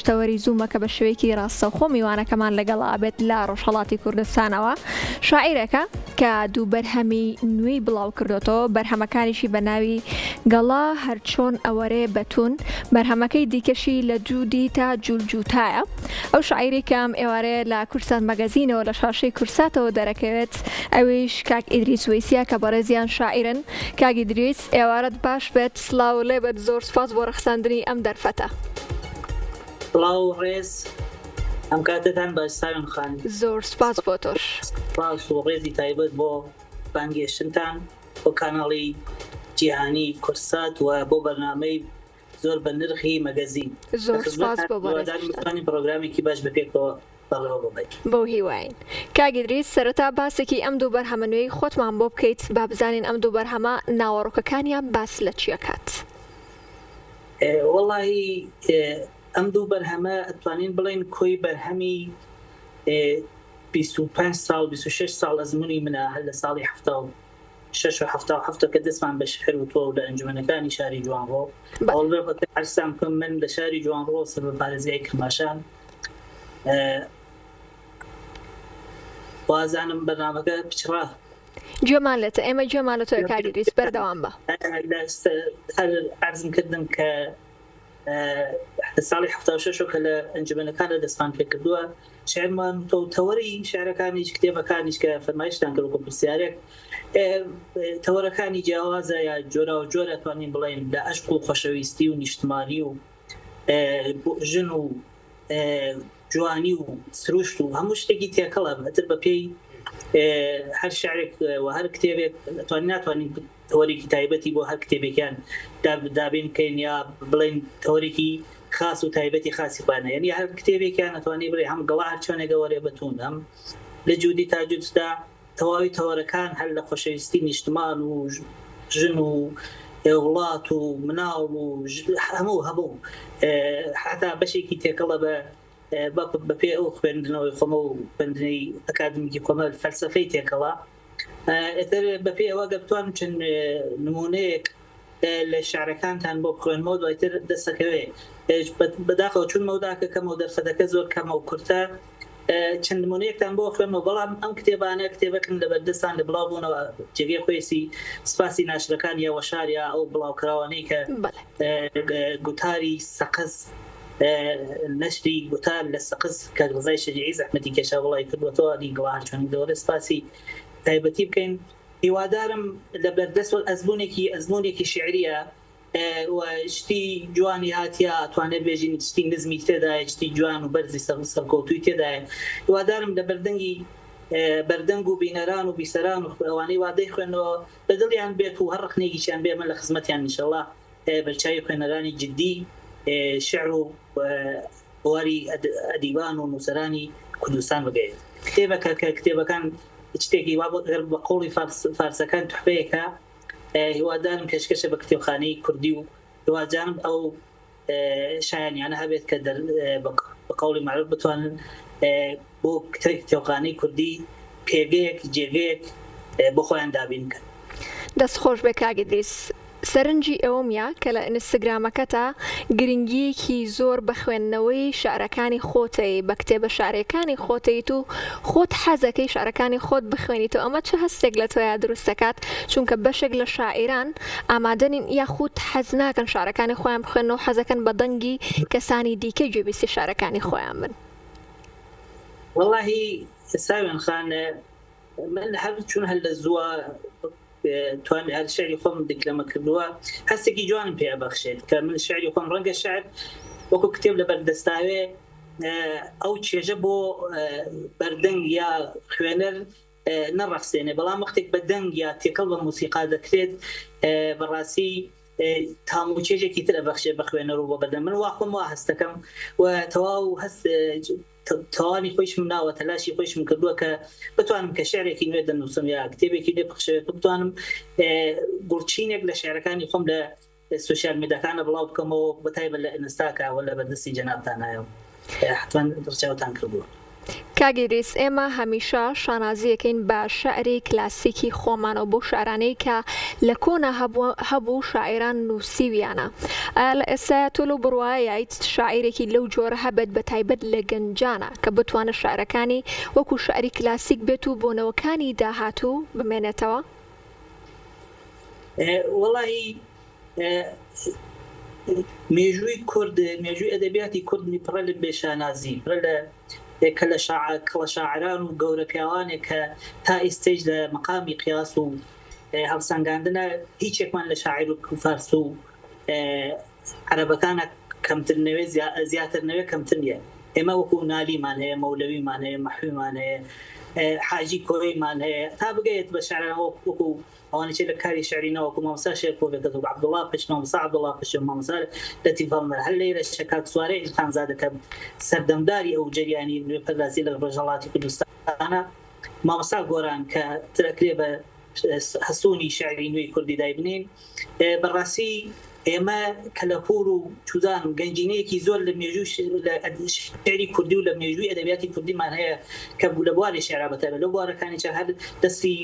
پشتەوەری زوومەکە بە شێوەیەکی ڕاستەوخۆ میوانەکەمان لەگەڵا بێت لە ڕۆژهەڵاتی کوردستانەوە. شاعیرەکە کە دوو بەرهەمی نوێی بڵاو کردوتەوە، بەرهەمەکانیشی بە ناوی گەڵا هەرچۆن ئەوەرێ بەتون، بەرهەمەکەی دیکەشی لە جوودی تا جوولجوتایە. ئەو شاعیری کەم ئێوارەیە لە کورسات مەگەزینەوە لە شاشەی کورساتەوە دەرەکەوێت، ئەویش کاک ئیدریس وەیسیە کە بەڕێزیان شاعیرن. کاک ئیدریس ئێوارەت باش بێت، سڵاو لێبێت، زۆر سوپاس بۆ ڕەخساندنی ئەم دەرفەتە. سڵاو ڕێز، ئەم کاتتان باش ساوێن خان. زۆر سوپاس بۆ تۆش. سپاس و ڕێزی تایبەت بۆ بانگێشتنتان بۆ کاناڵی جیهانی کورسات و بۆ بەرنامەی زۆر بە نرخی مەگەزین. زۆر سوپاس بۆ بەڕێزتانی پرۆگرامێکی باش بەپێکەوە بۆ هیواین. کاک ئیدریس، سەرەتا باسێکی ئەم دوو بەرهەمە نوێی خۆتمان بۆ بکەیت، با بزانین ئەم دوو بەرهەمە ناوەڕۆکەکانیان باس لە چیەکات؟ وەڵاهی ئەم دوو بەرهەمە ئەتوانین بڵێن کۆی بەرهەمی 25 ساڵ 26 ساڵ ئەزمموی منە هەر لە ساڵی 76 و 77 کە دەستمان بە شعر و تۆ لە ئەنجومەنەکانی شاری جوانڕۆ. عەرزام بکەم من لە شاری جوانڕۆ سەبەب پارێزگای کرماشان وازانم بەرنامەکە پچڕا گوێمان لێتە، ئێمە گوێمان لە تۆی کاک ئیدریس، بەردەوام بە. عەرزم کردم کە ساڵی 76 کە لە ئەنجومەنەکانە دەستمان پێ کردووە شعرمان تەوەری شعرەکانیش کتێبەکانیش کە فەرمایشتان کرد وەکو پرسیارێک تەوەرەکانی جیاوازە یا جۆرا و جۆرە توانین بڵێن لە عەشق و خۆشەویستی و نیشتمانی و ژن و جوانی و سروشت و هەموو شتێکی تێکەڵە بەتر بە پێی هەر شعرێک و هەر کتێبێک ناتوانین تەوەرێکی تایبەتی بۆ هەر کتێبێکیان دابین بکەین یا بڵێن تەوەرێکی خاص و تایبەتی خاصی خوانە، یعنی هەر کتێبێکیان ناتوانین بڵێ هەم گەڵا هەرچۆنێکە وەرێ بەتون، هەم لە جوودی تا جووددا تەواوی تەوەرەکان هەر لە خۆشەویستی نیشتمان و ژن و وڵات و مناڵ و هەموو حتا بەشێکی تێکەڵە بە پێ ئەو خوێندنەوەی خۆمە و خوێندنەی ئەکادمیکی کۆمەل فەلسەفەی تێکەڵە. ئێتر بە پێ ئەوە گە بتوان چەند نمونەیەک لە شعرەکانتان بۆ خوێنمەوە دوایتر دەستەکەوێ بەداخەوە چون مەوداکە کەمە و دەرفەتەکە زۆر کەمە و کورتە چەند نمونەیەکتان بۆ خوێنمەوە، بەڵام ئەم کتێبانە کتێبەکن لە بەردەستان لە بڵاو بوونەوە جێگەی خۆیسی سپاسی ناشرەکان یا وەشاریا ئەو بڵاوکراوانەی کە گوتاری سەقز نشری گوتار لە سەقز کە ڕزای شەجیعی زەحمەتی کێشا وڵای کردوەوە دیگەڵا هەرچۆنی دەوەرە سپاسی تایبەتی بکەین. هیوادارم لە بەردەست ئەزمونێکی شعریە و شتی جوانی هاتیە توانێت بێژین شتی نزمی تێدایە، شتی جوان و بەرزی سەرکەوتووی تێدایە. هیوادارم لە بەردەنگ و بینەران و بیسەران و ئەوانەی وادەی خوێنەوە بەدڵیان بێت و هەر ڕخنێکیشیان بێ من لە خزمەتیان ئینشەڵڵا بەرچاوی خوێنەرانی جدی شعر و بواری ئەدیبان و نووسەرانی کوردستان بگەیت. کتێبەکە کە کتێبەکان شتێکی وا بە قوڵی فارسەکان تحفەیەکە، هیوادارم پێشکەشە بە کتێبخانەی کوردی و هیوادارم ئەو شایانیانە هەبێت کە بە قوڵی معروف بتوانن بۆ کتێبخانەی کوردی پێگەیەک جێگەیەک بۆ خۆیان دابین بکەن. دەست خۆش بێ کاک ئیدریس. سەرنجی ئەوەمیە کە لە ئینستاگرامەکەتە گرنگیەکی زۆر بە خوێندنەوەی شعرەکانی خۆتەی، بە کتێبە شعرەکانی خۆتەیت و خۆت حەزەکەی شعرەکانی خۆت بخوێنیتەوە. ئەمە چه هەستێک لە تۆیە دروستەکات؟ چونکە بەشێک لە شاعیران ئامادەنین یاخود حەز ناکەن شعرەکانی خۆیان بخوێنەوە، حەزەکەن بە دەنگی کەسانی دیکە گوێبیستی شعرەکانی خۆیان بن. وەڵاهی ساوێن خان من هەر چون هەر لە زووە توان هەر شعری خۆم دیکلەمە کردووە هەستێکی جوانم پێ بەخشێت کە من شعری خۆم ڕەنگە شعر وەکو کتێب لە بەردەستاوێ ئەو چێژە بۆ بەردەنگ یا خوێنەر نەڕەخسێنێ، بەڵام وەختێک بە دەنگ یا تێکەڵ بە موسیقا دەکرێت بەڕاستی تامو چێژێکی ترە بەخشێ بە خوێنەر و بۆ بەردەنگ. من وا خۆم وا هەستەکەم و تەواو هەست توانی خۆشم ناوە تەلاشی خۆشم کردووە کە بتوانم کە شعرێکی نوێ دەنووسم یا کتێبێکی لێ بخشێت بتوانم گوڵچینێک لە شعرەکانی خۆم لە سوشیال میدیاکانە بڵاو بکەمەوە بەتایبەت لە ئینستاکە و لە بەردەستی جەنابتان هەیە. حتمەن ڕچاوتان کردووە. کاگیریس ئێمە هەمیشە شانازیەکەین بە شعری کلاسیکی خۆمانەوە بۆ شاعرانەی کە لە کۆنا هەبوو شاعران نووسیویانە. لە ئێستا تۆ لەو بڕوااییت شاعیرێکی لەو جۆرە هەبێت بە تایبەت لە گەنجانە کە بتوانە شاعرەکانی وەکو شعری کلاسیک بێت و بۆنەوەکانی داهاتوو بمێنێتەوە؟ وەڵاهی مێژووی کورد، مێژووی ئەدەبیاتی کوردنی پڕە لە بێشانازی، پڕە لە کە لە شاعران و گەورە پیاوانێک کە تا ئێستەیش لە مەقامی قیاس و هەڵسەنگاندنە هیچێکمان لە شاعیر و فارس و عەرەبەکانە کەمترنەوێ زیاترنەوێ کەمتر نیە. ئێمە وەکو نالیمان هەیە، مەولەویمان هەیە، مەحویمان هەیە، حاجی کۆیمان هەیە، تا بگەیت بە شاعران وەکو ئەوانەی لە کاری شعرینەوە وەکو مامۆستا شێرکۆڤێکەوە و عەبدوڵڵا پەش، مامۆستا عەبدوڵڵا پەش، مامۆستا لەتیف هەڵمەر، هەر لەیرە شەکات سوارەی ئیلخانزادە کە سەردەمداری ئەو جەریانی نوێپەردازی لە ڕۆژهەڵاتی کوردستانە، مامۆستا گۆران کە ترەکرێ بە هەسوونی شعری نوێی کوردی دایبنین. بەڕاستی ئێمە کەلەپور و چوزان و گەنجینەیەکی زۆر لە مێژووی شعری کوردی و لە مێژووی ئەدەبیاتی کوردیمان هەیە کە بوو لە بواری شێعرا بەتایبەت لەو بوارەکانی چە هەر دەستی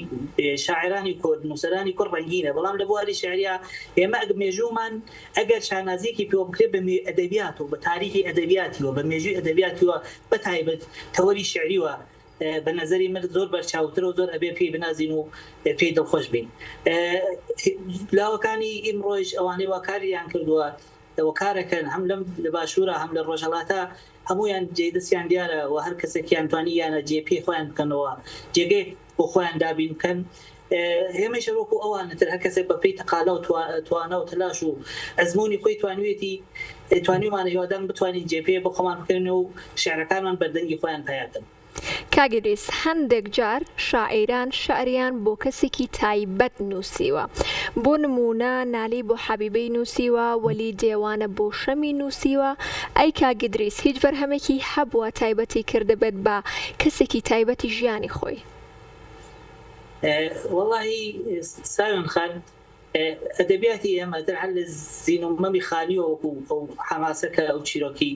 شاعرانی کورد، نووسەرانی کورد ڕەنگینە، بەڵام لە بواری شێعریا ئێمە مێژوومان ئەگەر شانازیەکی پێوە بکرێت بە ئەدەبیات و بە تاریخی ئەدەبیاتیوە، بە مێژووی ئەدەبیاتیوە بەتایبەت تەوەری شعریوە، بە نظری من زۆر بەرچاوتر و زۆر ئەبێ پێی بنازین و پێی دڵخۆش بین. لاوەکانی ئیمڕۆژ ئەوانەی واکاریان کردووە وەکارەکەن هەم لەم لە باشوورە هەم لە ڕۆژهەڵاتە هەمویان جێدەستیان دیارە و هەر کەسێکیان توانی یانە جێپێ خۆیان بکەنەوە، جێگەی بۆ خۆیان دابین بکەن. هێمەی شەرۆک و ئەوانەتر هەر کەسێک بە پێی تەقالە و توانە و تەلاش و ئەزمموی خۆی توانیمانە هیوادان بتوانین جێپێ بۆ خۆمان بکەن و شێعرەکانمان بەردەنگی خۆیان پیاکەن. کاگیریس هەندێک جار شاعیران شعریان بۆ کەسێکی تایبەت نووسیوە، بۆ نمونە نالی بۆ حەبیبەی نووسیوە، وەلی دێوانە بۆ شەمی نووسیوە. ئەی کاگیدریس هیچ بەرهەمێکی هەبووە تایبەتی کردبێت بە کەسێکی تایبەتی ژیانی خۆی؟ وەڵاهی ساوێن خان ئەدەبیاتی ئێمە دەر هەر لە زین و مەمی خانیوە وەکو ئەو حەماسەکە ئەو چیرۆکی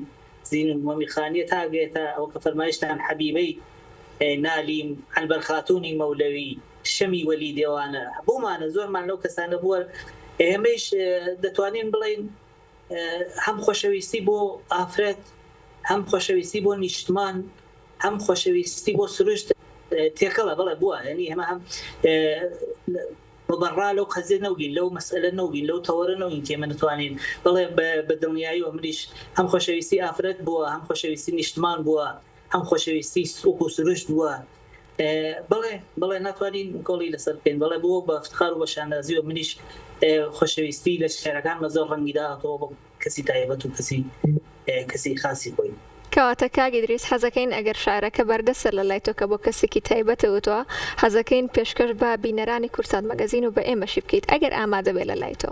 زین و مەمی خانیە تاگێتە ئەو کە فەرمایشتان حەبیبەی نالیم، ئەلبەر خاتوونی مەولەوی، شەمی وەلی دێوانە بۆمانە زۆرمان لەو کەسانە بووە. ئێمەش دەتوانین بڵێن هەم خۆشەویستی بۆ ئافرەت، هەم خۆشەویستی بۆ نیشتمان، هەم خۆشەویستی بۆ سروشت تێکەڵە بڵێ بووە، ینی هەمە هەم بەڕا لەو قەزێ نەوگین، لەو مەسئلە نەوگین، لەو تەوەرە نەوگین کێمە نتوانین بڵێ بە دڵنیاییەوە منیش هەم خۆشەویستی ئافرەت بووە، هەم خۆشەویستی نیشتمان بووە، هەم خۆشەویستی وەکو سروشت بووە. بڵێ ناتوانین گۆڵی لەسەر بکەین، بڵێ بووە بە افتخار و بە شانازی و منیش خۆشەویستی لە شێعرەکانمە زۆر ڕەنگی داهاتەوە بۆ کەسی تایبەت و کەسی خاصی خۆی. کەواتە کاگیدریس حەزەکەین ئەگەر شاعرەکە بەردەسە لە لای تۆ کە بۆ کەسێکی تایبەتەوتوە، حەزەکەین پێشکەش بە بینەرانی کورسات مەگەزین و بە ئێمەشی بکەیت ئەگەر ئامادە بێت لە لای تۆ.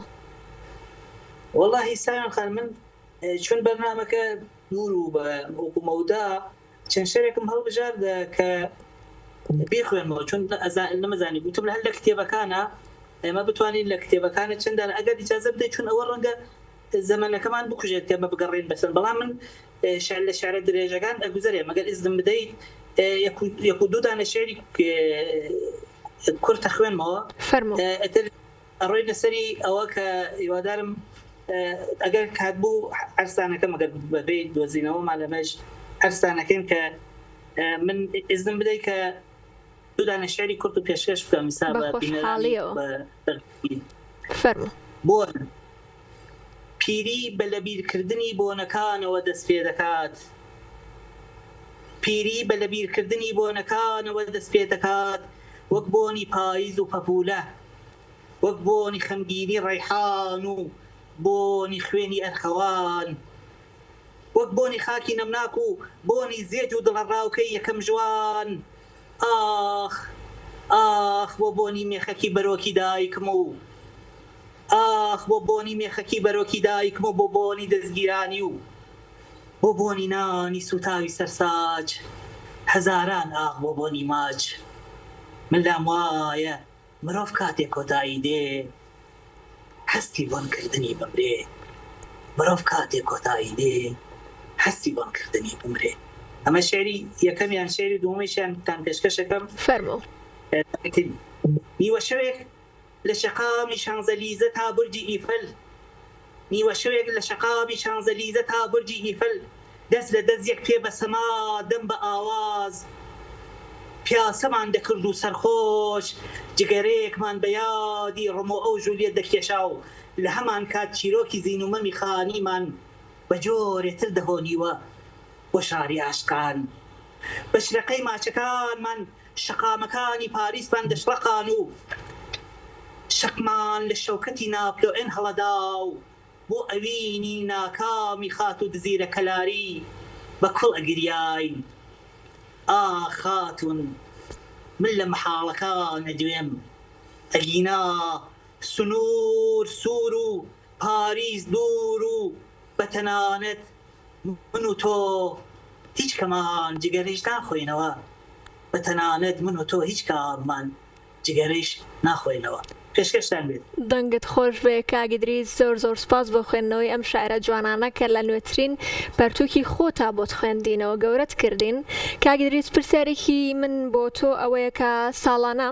وەڵاهی ساوێن خان من چون بەرنامەکە دوور و بە حکومەودا چەند شەرێکم هەڵبژاردە کە بیخوێنەوە، چون نەمەزانی گوتم هەر لە کتێبەکانە ئێمە بتوانین لە کتێبەکانە چەندان ئەگەر ئیجازە بدەیت، چون ئەوە ڕەنگە زەمانەکەمان بکوژێت کە ئەمە بگەڕێن بەسەر، بەڵام من لە شعرە درێژەکان ئەگوزارێ مەگەر ئیزدم بدەیت یەک و دوو دانە شعری کورت خوێنمەوە ئەڕۆی لەسەری ئەوە کە هیوادارم ئەگەر کات بوو ئەرسانەکە مەگەر بەبێ دۆزینەوەمان لەمەش ئەرسانەکەین کە من ئیزدم بدەیت کە دوو دانە شعری کورت و پێشکەش بکەم میسا بە فەرموو. بۆ پیری بە لەبیرکردنی بۆنەکانەوە دەست پێ دەکات، پیری بە لەبیرکردنی بۆنەکانەوە دەست پێ دەکات، وەک بۆنی پاییز و پەپولە، وەک بۆنی خەمگینی ڕەیحان و بۆنی خوێنی ئەرخەوان، وەک بۆنی خاکی نەمناک و بۆنی زێج و دڵەڕاوکەی یەکەم جوان. ئاخ ئاخ بۆ بۆنی مێخەکی بەرۆکی دایکم و ئاخ بۆ بۆنی مێخەکی بەرۆکی دایکم و بۆ بۆنی دەستگیرانی و بۆ بۆنی نانی سوتاوی سەرساج، هەزاران ئاخ بۆ بۆنی ماچ. من لام وایە مرۆڤ کاتێک کۆتایی دێ هەستی بۆنکردنی بمرێ، مرۆڤ کاتێک کۆتایی دێ هەستی بۆنکردنی بمرێ. ئەمە شعری یەکەمیان شعری دووەمیشیان تان پێشکەشەکەم فەرموو. نیوە شەوێک لە شەقامی شانزەلیزە تا بورجی ئیفەل، نیوە شەوێک لە شەقامی شانزەلیزە تا بورجی ئیفەل، دەست لە دەست یەک پێ بە سەما دەم بە ئاواز، پیاسەمان دەکرد و سەرخۆش، جگەرەیەکمان بە یادی ڕمۆ ئەو ژولیەت دەکێشا و لە هەمان کات چیرۆکی زین و مەمی خانیمان بە جۆرێتر دەهۆنیوە بۆ شاری عاشقان. بە شرەقەی ماچەکانمان شەقامەکانی پاریسمان دەشڵەقان و شەقمان لە شەوکەتی ناپلۆئێن هەڵەدا و بۆ ئەوینی ناکامی خات و دزیرە کەلاری بە کوڵ ئەگریاین. خاتون من لە مەحاڵەکانە دوێم، ئەلینا سنوور سوور و پاریس دوور و بەتەنانەت من و تۆ هیچ کەمان جگەرەیش ناخۆینەوە، بەتەنانەت من و تۆ هیچ کارمان جگەرەیش ناخۆینەوە. پێشکەشتان بێت. دەنگت خۆش بێ کاگدریس، زۆر زۆر سپاس بۆ خوێندنەوەی ئەم شاعرە جوانانە کە لە نوێترین پەرتووکی خۆتا بۆت خوێندینەوە گەورەت کردین. کاگدریس، پرسیارێکی من بۆ تۆ ئەوەیە کە ساڵانە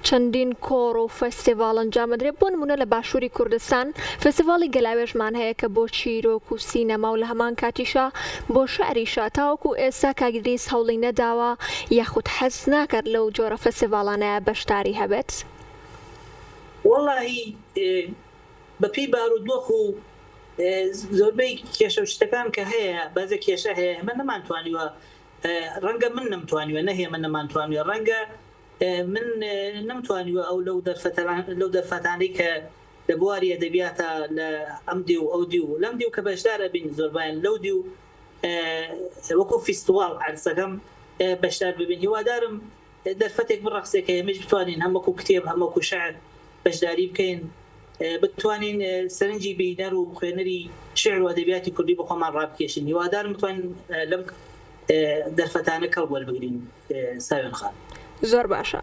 چەندین کۆڕ و فەستیڤاڵ ئەنجامەدرێت. بۆ نمونە لە باشووری کوردستان فەستیڤاڵی گەلاوێژمان هەیە کە بۆ چیرۆک و سینەما و لە هەمان کاتیشا بۆ شعریشا. تاوەکو ئێستا کاگدریس هەوڵی نەداوە یاخود حەز ناکات لەو جۆرە فەستیڤاڵانەیە بەشداری هەبێت؟ واللهی بەپی بارودۆخ و زۆربەی کێشە و شتەکان کە هەیە، بەزە کێشە هەیە، ئەمە نەمانتوانیوە، ڕەنگە من نەمتوانیوە، نەهەیە من نەمانتوانیوە، ڕەنگە من نەمتوانیوە ئەو لەو دەرفەتانەی کە لە بواری ئەدەبیاتە لە ئەمدی و ئەودی و لەمدی و کە بەشدارە بین زۆربیان لەودی و وەکو فیستواڵ عەرسەکەم بەشدار ببین. هیوادارم دەرفەتێک بڕەخسێکە ئێمەش بتوانین هەموەکو کتێب هەموەکو شەعر بەشداری بکەین، بتوانین سەرنجی بینەر و خوێنەری شعر و ئەدەبیاتی کوردی بۆ خۆمان ڕابکێشین. هیوادارم بتوانین لەم دەرفەتانە کەڵ وەربگرین. ساوێن خان. زۆر باشە.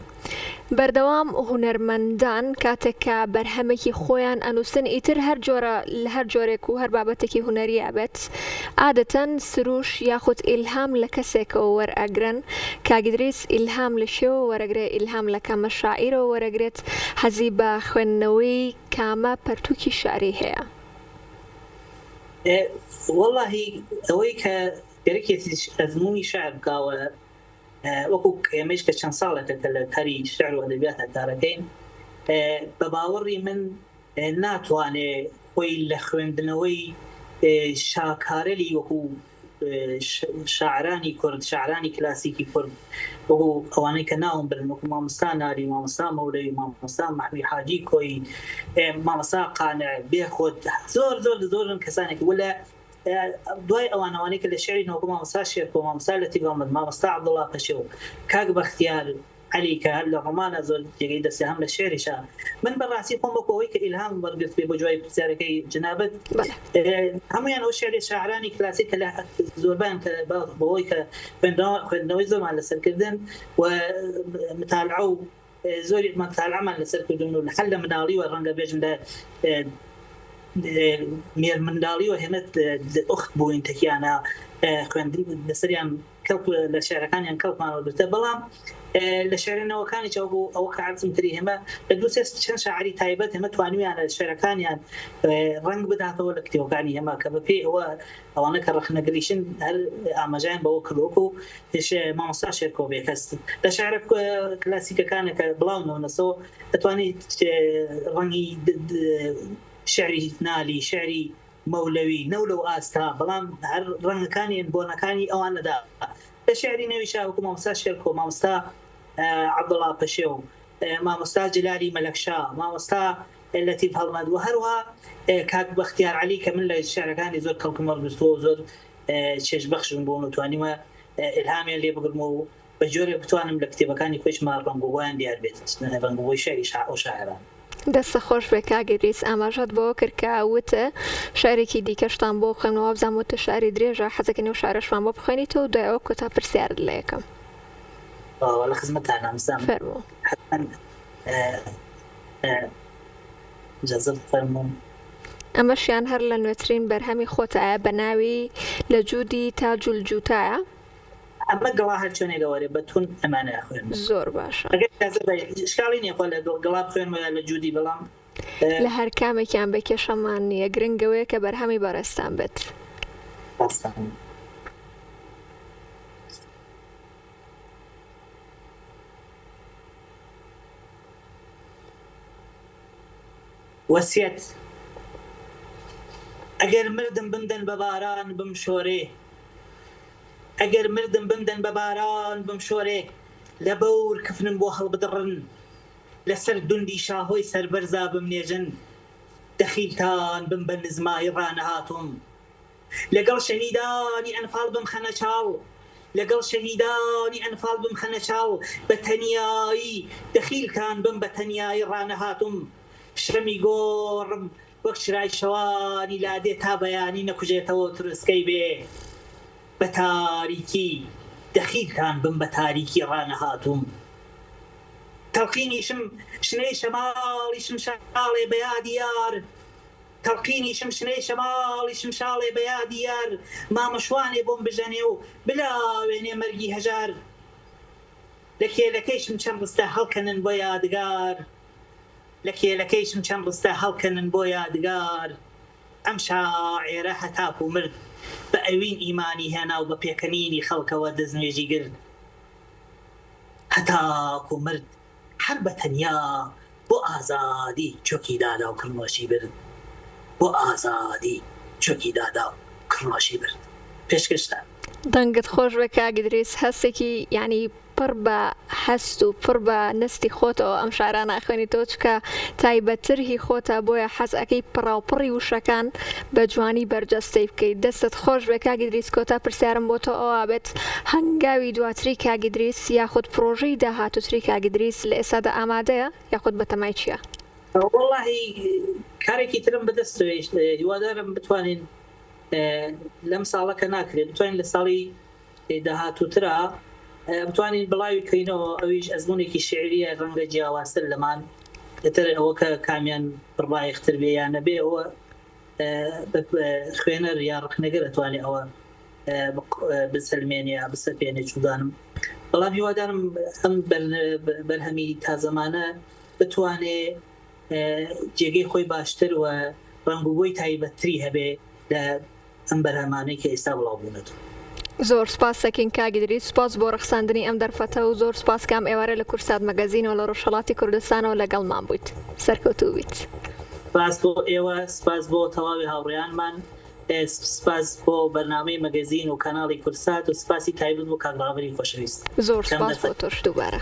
بەردەوام هونەرمەندان کاتێک کە بەرهەمێکی خۆیان ئەنووسن، ئیتر هەر جۆرێک و هەر بابەتێکی هونەریە بێت، عادەتەن سروش یاخود ئیلهام لە کەسێکەوە وەرئەگرن. کاگدریس ئیلهام لە شێوە وەرەگرێت، ئیلهام لە کامە شاعیرەوە وەرەگرێت، حەزی بە خوێندنەوەی کامە پەرتووکی شعری هەیە؟ واللهی ئەوەی کە گەرەکێتی ئەزمموی شعر بکاوە، وەکو ئێمەش کە چەند ساڵێکە کە لە کاری شعر و ئەدەبیات کارەکەین، بە باوەڕی من ناتوانێ خۆی لە خوێندنەوەی شاکارەلی وەکو شاعرانی کورد، شاعرانی کلاسیکی کورد، وەکو ئەوانەی کە ناوم برن، وەکو مامۆستا ناری، مامۆستا مەولەوی، مامۆستا محمی حاجی کۆی، مامۆستا قانع بێخۆت، زۆرن کەسانێک وەلا دوای ئەوانەوانەی کە لە شعری نەوەکو مامۆستا شێرکۆ، مامۆستا لەتیف ئەحمەد، مامۆستا عەبدوڵڵا پەشێو، کاک بەختیار عەلی کە هەر لە ڕۆمانە زۆر جێگەی دەستی هەم لە شعریشە. من بەڕاستی خۆم وەکو ئەوەی کە ئیلهام وەرگرت بێ بۆ جوای پرسیارەکەی جنابەت، هەمویان ئەو شعری شاعرانی کلاسیک کە لە زۆربیان کە بەوەی کە خوێندنەوەی زۆرمان لەسەرکردن و متالعە و زۆری متالعەمان لەسەرکردن و حەل لە مناڵی و ڕەنگە بێژم لە مێر منداڵی و هێمەت ئوخت بووین تەکیانە خوێندن لەسەریان کەڵک لە شعرەکانیان کەڵکمانەوە گرتە. بەڵام لە شعرێنەوەکانی ئەوە کە عەرزم کردی هێمە لە دوو سێ چەند شاعری تایبەت هێمە توانیویان لە شعرەکانیان ڕەنگ بداتەوە لە کتێبەکانی هێمە کە بەپێی ئەوانە کە ڕەخنەگریشن هەر ئاماژیان بەوە کردووەکو مامۆستا شێرکۆ بێکەس لە شعرە کلاسیکەکانە کە بڵاونەوە نەسەوە دەتوانیت ڕەنگی شعری نالی، شعری مەولەوی، نەولە و ئاستا، بەڵام هەر ڕەنگەکانی بۆنەکانی ئەوانەدا لە شعری نەویشا وەکو مامۆستا شێرکۆ، مامۆستا عەبدوڵڵا پەشێو، مامۆستا جلالی مەلەکشا، مامۆستا لەتیف هەڵمەد و هەروها کاک بەختیار عەلی کە من لە شعرەکانی زۆر کەڵکم وەرگرتووە و زۆر چێژبەخشم بوون و توانیمە ئیلهامیان لێ بگرم و بە جۆرێک بتوانم لە کتێبەکانی خۆشما ڕەنگوبۆیان دیار بێت، ڕەنگوبۆی شعری ئەو شاعران. دەستە خۆش بێ کاگدریس، ئاماژەت بۆ کرد کە وتە شعرێکی دیکەشتان بۆ خوێنەوە، بزانم وتە شعری درێژە، حەزەکەنی و شعرەشمان بۆ بخوێنیتەوە و دوای ئەوە کۆتا پرسیارت لە یەکەم. لە خزمەتتانە مزام. فەرموو. جەزب فەرموون. ئەمەشیان هەر لە نوێترین بەرهەمی خۆتایە بە ناوی لە جوودی تاج الجوتایە؟ ئەمە گەڵا هەر چۆنێکەوەرێ بەتون ئەمانە خوێن زۆر باشە شکاڵی نیە خۆ لە گەڵا خوێنمە لە جوودی بەڵام لە هەر کامێکیان بە کێشەمان نییە گرنگەوەیە کە بەرهەمی بەڕێستان بێت. وەسیەت ئەگەر مردم بمدەن بە باران بم شۆرێ ئەگەر مردم بمدەن بە باران بم شۆرێ لە بەور کفنم بۆ هەڵبدڕن لەسەر دوندی شاهۆی سەربەرزا بمنێژن دەخیلتان بم بە نزمای ڕانەهاتوم لەگەڵ شەهیدانی ئەنفاڵ بم خەنە چاڵ لەگەڵ شەهیدانی ئەنفاڵ بم خەنە چاڵ بە تەنیایی دەخیلتان بم بە تەنیایی ڕانەهاتوم شەمی گۆڕم وەک شرای شەوانی لادێ تا بەیانی نەکوژێتەوە تروسکەی بێ بە تاریکی دەخیلتان بم بە تاریکی ڕانەهاتوم تەڵقینیشم شنەی شەماڵی شمشاڵێ بە یادی یار تەڵقینیشم شنەی شەماڵی شمشاڵێ بە یادی یار مامەشوانێ بۆم بژەنێ و بلاوێنێ مەرگی هەژار لە کێلەکەیشم چەند ڕستە هەڵکەنن بۆ یادگار لە کێلەکەیشم چەند ڕستە هەڵکەنن بۆ یادگار ئەم شاعێرە هەتاپ و مرد بە ئەوین ئیمانی هێنا و بە پێکەنینی خەڵکەوە دەستنوێژی گرت هەتاپ و مرد هەر بە تەنیا بۆ ئازادی چۆکی دادا و کڕماشی برد بۆ ئازادی چۆکی دادا و کڕماشی برد پێشکەشتە دەنگت خۆش بە کاگدریس هەستێکی ینی پڕ بە هەست و پڕ بە نستی خۆتەوە ئەم شاران ناخوێنی تۆ چکە تایبەترهی خۆتە بۆیە حەزەکەی پڕاوپڕی وشەکان بە جوانی بەرجەستەی بکەیت دەستت خۆش بە کاگدریس کۆتا پرسیارم بۆ تۆ ئەوە بێت هەنگاوی دواتری کاگدریس یاخود پرۆژەی داهاتووتری کاگدریس لە ئێستادا ئامادەیە یاخود بەتەمای چییە؟ وەڵڵاهی کارێکی ترم بەدەستەوێت هیوادارم بتوانین لەم ساڵەکە ناکرێت بتوانین لە ساڵی داهاتووترا بتوانین بڵاوی کەینەوە ئەویش ئەزمونێکی شعریە ڕەنگە جیاوازتر لەمان ئەتر ئەوە کە کامیان بڕبایەختر بێ یان نەبێ ئەوە خوێنەر یا ڕخنەگەر ئەتوانێت ئەوە بسەلمێنێ یا بسەپێنێ چودانم بەڵام هیوادارم ئەم بەرهەمی تازەمانە بتوانێ جێگەی خۆی باشتر و ڕەنگوبۆی تایبەتری هەبێ لە ئەم بەرهەمانەی کە ئێستا بڵاوبوونەوە. زۆر سپاس سەکین کاگدری سپاس بۆ ڕخساندنی ئەم دەرفەتە و زۆر سپاس کام ئێوارە لە کورسات مەگەزینەوە لە ڕۆژهەڵاتی کوردستانەوە لەگەڵمان بوویت سەرکەوتوو بیت. سپاس بۆ ئێوە سپاس بۆ تەواوی هاوڕێیانمان سپاس بۆ بەرنامەی مەگەزین و کاناڵی کورسات و سپاسی تایبەت بۆ کاگڕاوەری خۆشەویست زۆر سپاس بۆ تۆش دووبارە.